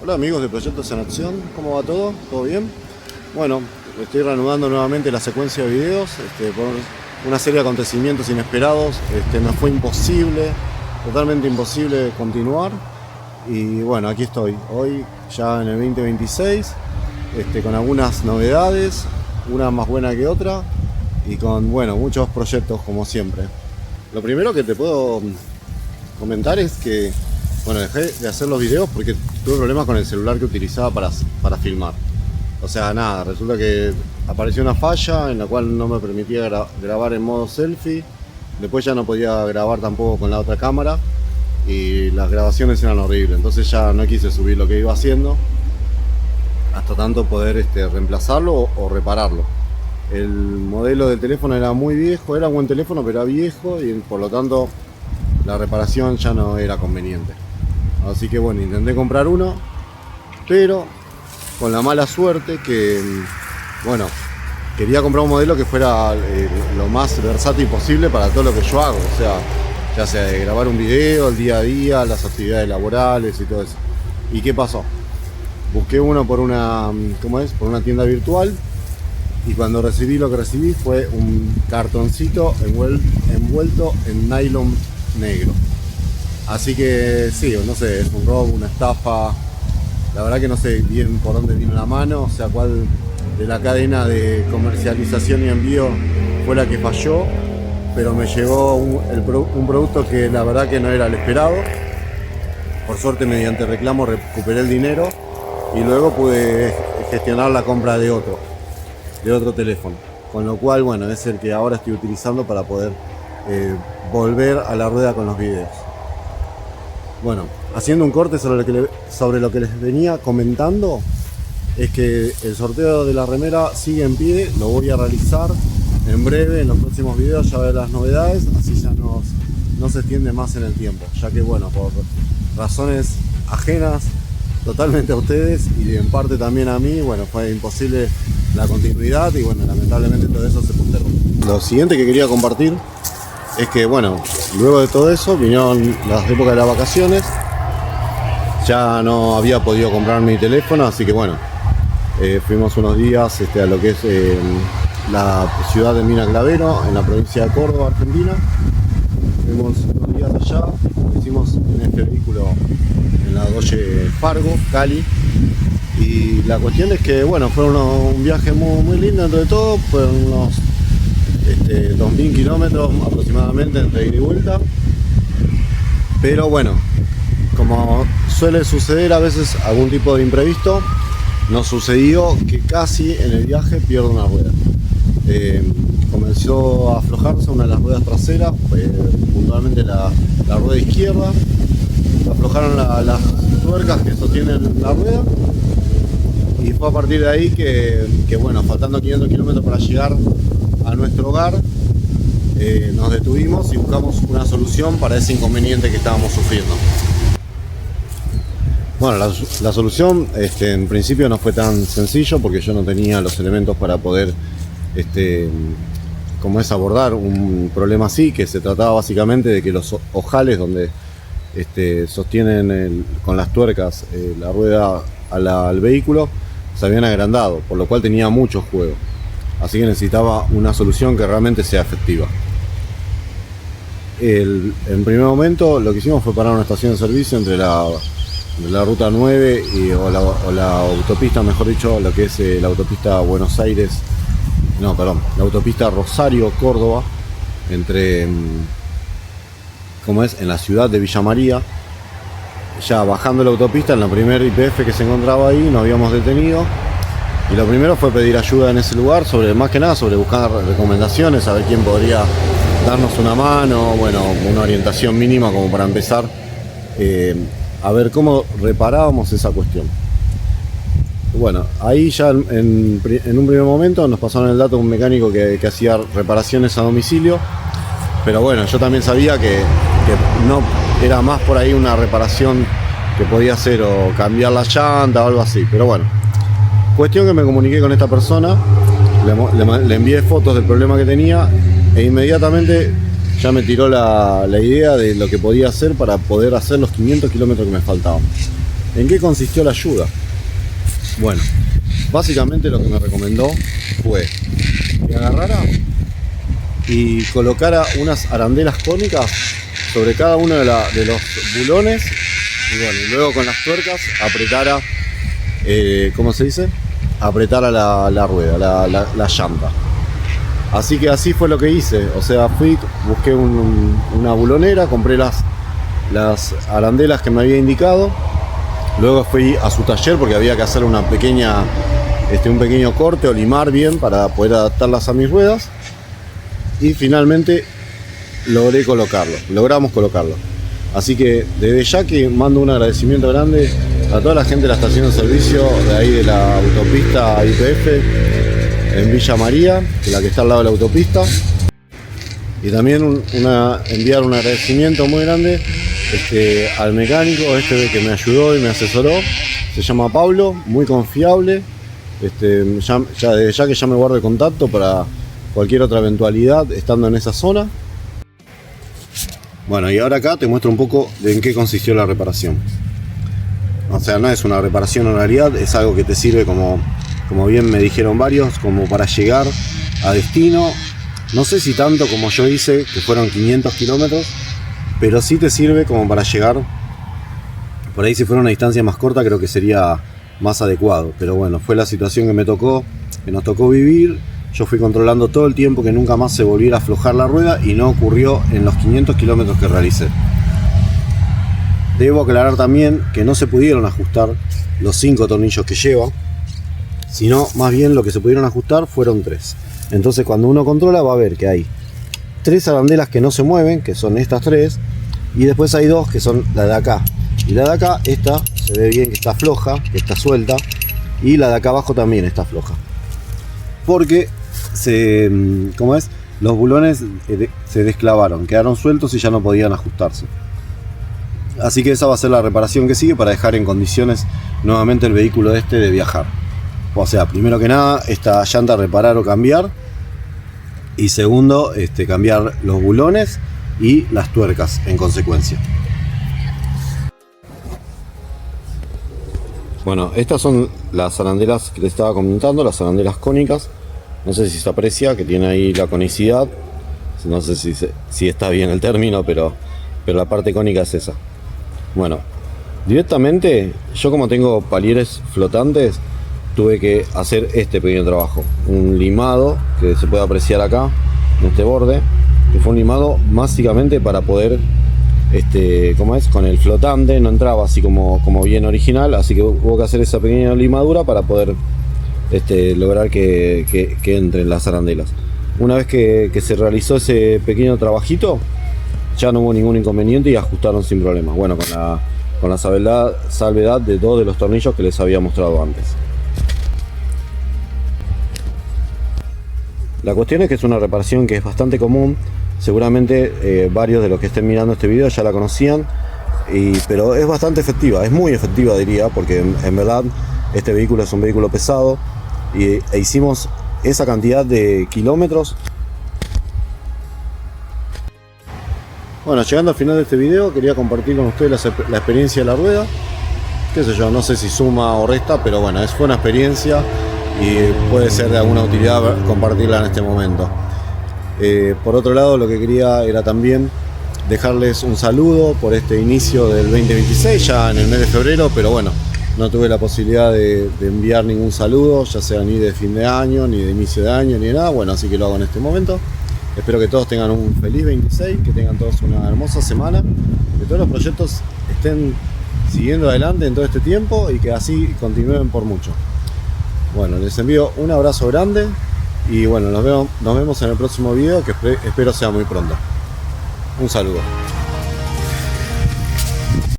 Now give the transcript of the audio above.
Hola amigos de Proyectos en Acción, ¿cómo va todo? ¿Todo bien? Bueno, estoy reanudando nuevamente la secuencia de videos por una serie de acontecimientos inesperados. Me fue imposible, totalmente imposible continuar. Y bueno, aquí estoy, hoy ya en el 2026, con algunas novedades, una más buena que otra, y con, bueno, muchos proyectos como siempre. Lo primero que te puedo comentar es que, bueno, dejé de hacer los videos porque tuve problemas con el celular que utilizaba para filmar. O sea, nada, resulta que apareció una falla en la cual no me permitía grabar en modo selfie. Después ya no podía grabar tampoco con la otra cámara y las grabaciones eran horribles. Entonces ya no quise subir lo que iba haciendo hasta tanto poder reemplazarlo o repararlo. El modelo del teléfono era muy viejo, era un buen teléfono pero era viejo y por lo tanto la reparación ya no era conveniente. Así que bueno, intenté comprar uno, pero con la mala suerte que, bueno, quería comprar un modelo que fuera lo más versátil posible para todo lo que yo hago. O sea, ya sea de grabar un video, el día a día, las actividades laborales y todo eso. ¿Y qué pasó? Busqué uno por una, por una tienda virtual, y cuando recibí lo que recibí fue un cartoncito envuelto en nylon negro. Así que sí, no sé, es un robo, una estafa. La verdad que no sé bien por dónde vino la mano, o sea, cuál de la cadena de comercialización y envío fue la que falló, pero me llegó un producto que la verdad que no era el esperado. Por suerte, mediante reclamo recuperé el dinero y luego pude gestionar la compra de otro teléfono, con lo cual, bueno, es el que ahora estoy utilizando para poder volver a la rueda con los videos. Bueno, haciendo un corte sobre lo que les venía comentando, es que el sorteo de la remera sigue en pie, lo voy a realizar en breve, en los próximos videos ya veré las novedades, así ya no se extiende más en el tiempo, ya que bueno, por razones ajenas totalmente a ustedes y en parte también a mí, bueno, fue imposible la continuidad y bueno, lamentablemente todo eso se postergó. Lo siguiente que quería compartir es que, bueno, luego de todo eso vinieron las épocas de las vacaciones. Ya no había podido comprar mi teléfono, así que bueno, fuimos unos días a lo que es la ciudad de Mina Clavero, en la provincia de Córdoba, Argentina. Fuimos unos días allá, hicimos en este vehículo en la Dodge Fargo, Cali. Y la cuestión es que, bueno, fue un viaje muy lindo entre todo, fueron unos 2000 kilómetros aproximadamente entre ida y vuelta. Pero bueno, como suele suceder a veces algún tipo de imprevisto, nos sucedió que casi en el viaje pierdo una rueda. Comenzó a aflojarse una de las ruedas traseras, puntualmente la rueda izquierda. Aflojaron las tuercas que sostienen la rueda. Y fue a partir de ahí que bueno, faltando 500 kilómetros para llegar a nuestro hogar, nos detuvimos y buscamos una solución para ese inconveniente que estábamos sufriendo. Bueno, la solución en principio no fue tan sencillo porque yo no tenía los elementos para poder abordar un problema así, que se trataba básicamente de que los ojales donde sostienen con las tuercas la rueda al vehículo se habían agrandado, por lo cual tenía mucho juego. Así que necesitaba una solución que realmente sea efectiva. En primer momento lo que hicimos fue parar una estación de servicio entre la ruta 9 o la autopista, mejor dicho, lo que es la autopista Buenos Aires, no, perdón, la autopista Rosario-Córdoba, en la ciudad de Villa María. Ya bajando la autopista, en la primera YPF que se encontraba ahí, nos habíamos detenido y lo primero fue pedir ayuda en ese lugar, más que nada sobre buscar recomendaciones, a ver quién podría darnos una mano, bueno, una orientación mínima como para empezar a ver cómo reparábamos esa cuestión. Bueno, ahí ya en un primer momento nos pasaron el dato de un mecánico que hacía reparaciones a domicilio, pero bueno, yo también sabía que no era más por ahí una reparación que podía hacer o cambiar la llanta o algo así, pero bueno, cuestión que me comuniqué con esta persona, le envié fotos del problema que tenía e inmediatamente ya me tiró la idea de lo que podía hacer para poder hacer los 500 kilómetros que me faltaban. ¿En qué consistió la ayuda? Bueno, básicamente lo que me recomendó fue que agarrara y colocara unas arandelas cónicas sobre cada uno de los bulones y bueno, y luego con las tuercas apretara, ¿cómo se dice? Apretara la rueda, la llanta. Así que así fue lo que hice, o sea, busqué una bulonera, compré las arandelas que me había indicado, luego fui a su taller porque había que hacer un pequeño corte o limar bien para poder adaptarlas a mis ruedas y finalmente logramos colocarlo. Así que desde ya que mando un agradecimiento grande a toda la gente de la estación de servicio de ahí de la autopista YPF en Villa María, que la que está al lado de la autopista. Y también enviar un agradecimiento muy grande al mecánico que me ayudó y me asesoró. Se llama Pablo, muy confiable. Desde ya que ya me guardo el contacto para cualquier otra eventualidad estando en esa zona. Bueno, y ahora acá te muestro un poco de en qué consistió la reparación. O sea, no es una reparación en realidad, es algo que te sirve como bien me dijeron varios, como para llegar a destino. No sé si tanto como yo hice, que fueron 500 kilómetros, pero sí te sirve como para llegar. Por ahí si fuera una distancia más corta creo que sería más adecuado. Pero bueno, fue la situación que nos tocó vivir. Yo fui controlando todo el tiempo que nunca más se volviera a aflojar la rueda y no ocurrió en los 500 kilómetros que realicé. Debo aclarar también que no se pudieron ajustar los 5 tornillos que lleva, sino más bien lo que se pudieron ajustar fueron 3. Entonces cuando uno controla va a ver que hay 3 arandelas que no se mueven, que son estas 3, y después hay 2 que son la de acá. Y la de acá, esta se ve bien que está floja, que está suelta, y la de acá abajo también está floja. Porque los bulones se desclavaron, quedaron sueltos y ya no podían ajustarse. Así que esa va a ser la reparación que sigue para dejar en condiciones nuevamente el vehículo de viajar. O sea, primero que nada, esta llanta reparar o cambiar. Y segundo, cambiar los bulones y las tuercas en consecuencia. Bueno, estas son las arandelas que les estaba comentando, las arandelas cónicas. No sé si se aprecia que tiene ahí la conicidad. No sé si está bien el término, pero la parte cónica es esa. Bueno, directamente, yo como tengo palieres flotantes, tuve que hacer este pequeño trabajo. Un limado que se puede apreciar acá, en este borde, que fue un limado básicamente para poder, con el flotante no entraba así como bien original, así que hubo que hacer esa pequeña limadura para poder lograr que entren las arandelas. Una vez que se realizó ese pequeño trabajito, ya no hubo ningún inconveniente y ajustaron sin problema. Bueno, con la salvedad de 2 de los tornillos que les había mostrado antes. La cuestión es que es una reparación que es bastante común. Seguramente varios de los que estén mirando este video ya la conocían, pero es bastante efectiva, es muy efectiva diría, porque en verdad este vehículo es un vehículo pesado e hicimos esa cantidad de kilómetros. Bueno, llegando al final de este video quería compartir con ustedes la experiencia de la rueda. Qué sé yo, no sé si suma o resta, pero bueno, fue una experiencia y puede ser de alguna utilidad compartirla en este momento. Por otro lado, lo que quería era también dejarles un saludo por este inicio del 2026, ya en el mes de febrero, pero bueno, no tuve la posibilidad de enviar ningún saludo, ya sea ni de fin de año, ni de inicio de año, ni de nada. Bueno, así que lo hago en este momento. Espero que todos tengan un feliz 26, que tengan todos una hermosa semana, que todos los proyectos estén siguiendo adelante en todo este tiempo y que así continúen por mucho. Bueno, les envío un abrazo grande y bueno, nos vemos en el próximo video, que espero sea muy pronto. Un saludo.